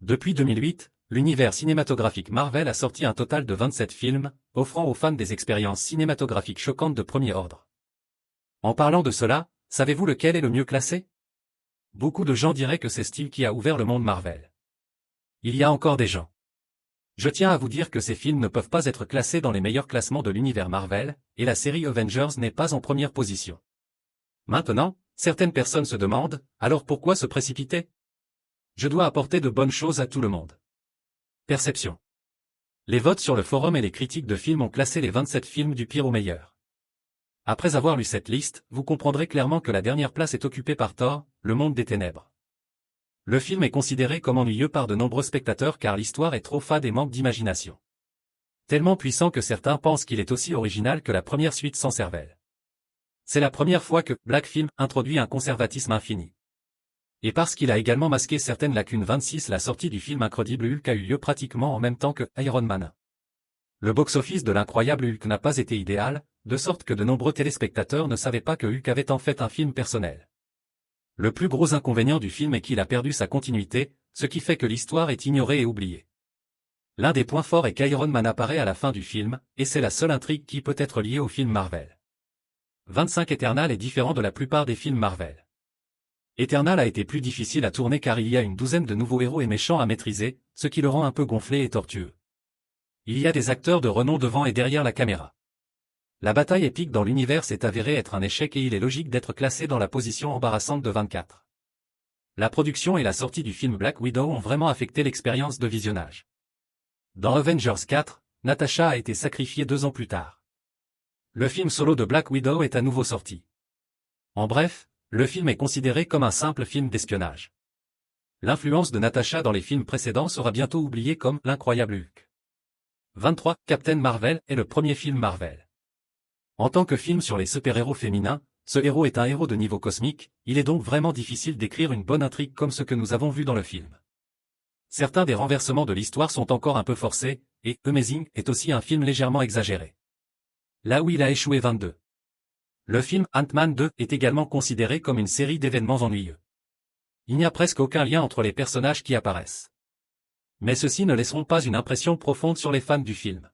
Depuis 2008, l'univers cinématographique Marvel a sorti un total de 27 films, offrant aux fans des expériences cinématographiques choquantes de premier ordre. En parlant de cela, savez-vous lequel est le mieux classé? Beaucoup de gens diraient que c'est Steve qui a ouvert le monde Marvel. Il y a encore des gens. Je tiens à vous dire que ces films ne peuvent pas être classés dans les meilleurs classements de l'univers Marvel, et la série Avengers n'est pas en première position. Maintenant, certaines personnes se demandent, alors pourquoi se précipiter? Je dois apporter de bonnes choses à tout le monde. Perception. Les votes sur le forum et les critiques de films ont classé les 27 films du pire au meilleur. Après avoir lu cette liste, vous comprendrez clairement que la dernière place est occupée par Thor, le monde des ténèbres. Le film est considéré comme ennuyeux par de nombreux spectateurs car l'histoire est trop fade et manque d'imagination. Tellement puissant que certains pensent qu'il est aussi original que la première suite sans cervelle. C'est la première fois que Black Film introduit un conservatisme infini. Et parce qu'il a également masqué certaines lacunes 26, la sortie du film Incredible Hulk a eu lieu pratiquement en même temps que Iron Man. Le box-office de l'Incroyable Hulk n'a pas été idéal, de sorte que de nombreux téléspectateurs ne savaient pas que Hulk avait en fait un film personnel. Le plus gros inconvénient du film est qu'il a perdu sa continuité, ce qui fait que l'histoire est ignorée et oubliée. L'un des points forts est qu'Iron Man apparaît à la fin du film, et c'est la seule intrigue qui peut être liée au film Marvel. 25 Eternal est différent de la plupart des films Marvel. Eternal a été plus difficile à tourner car il y a une douzaine de nouveaux héros et méchants à maîtriser, ce qui le rend un peu gonflé et tortueux. Il y a des acteurs de renom devant et derrière la caméra. La bataille épique dans l'univers s'est avérée être un échec et il est logique d'être classé dans la position embarrassante de 24. La production et la sortie du film Black Widow ont vraiment affecté l'expérience de visionnage. Dans Avengers 4, Natasha a été sacrifiée 2 ans plus tard. Le film solo de Black Widow est à nouveau sorti. En bref, le film est considéré comme un simple film d'espionnage. L'influence de Natasha dans les films précédents sera bientôt oubliée comme l'incroyable Hulk. 23. Captain Marvel est le premier film Marvel. En tant que film sur les super-héros féminins, ce héros est un héros de niveau cosmique, il est donc vraiment difficile d'écrire une bonne intrigue comme ce que nous avons vu dans le film. Certains des renversements de l'histoire sont encore un peu forcés, et Amazing est aussi un film légèrement exagéré. Là où il a échoué 22. Le film Ant-Man 2 est également considéré comme une série d'événements ennuyeux. Il n'y a presque aucun lien entre les personnages qui apparaissent. Mais ceux-ci ne laisseront pas une impression profonde sur les fans du film.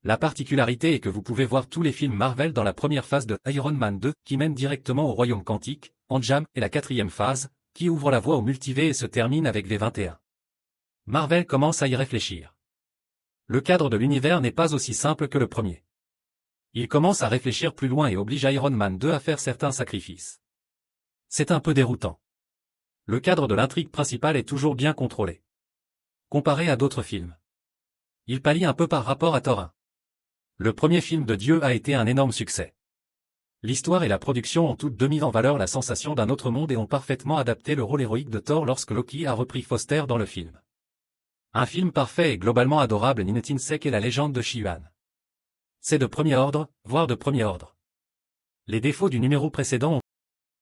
La particularité est que vous pouvez voir tous les films Marvel dans la première phase de Iron Man 2, qui mène directement au Royaume Quantique, Endgame et la 4e phase, qui ouvre la voie au multivers et se termine avec V21. Marvel commence à y réfléchir. Le cadre de l'univers n'est pas aussi simple que le premier. Il commence à réfléchir plus loin et oblige Iron Man 2 à faire certains sacrifices. C'est un peu déroutant. Le cadre de l'intrigue principale est toujours bien contrôlé. Comparé à d'autres films. Il pâlit un peu par rapport à Thor 1. Le premier film de Dieu a été un énorme succès. L'histoire et la production ont toutes mis en valeur la sensation d'un autre monde et ont parfaitement adapté le rôle héroïque de Thor lorsque Loki a repris Foster dans le film. Un film parfait et globalement adorable. Ninetinsek et la légende de Shi-Yuan. C'est de premier ordre, voire de premier ordre. Les défauts du numéro précédent ont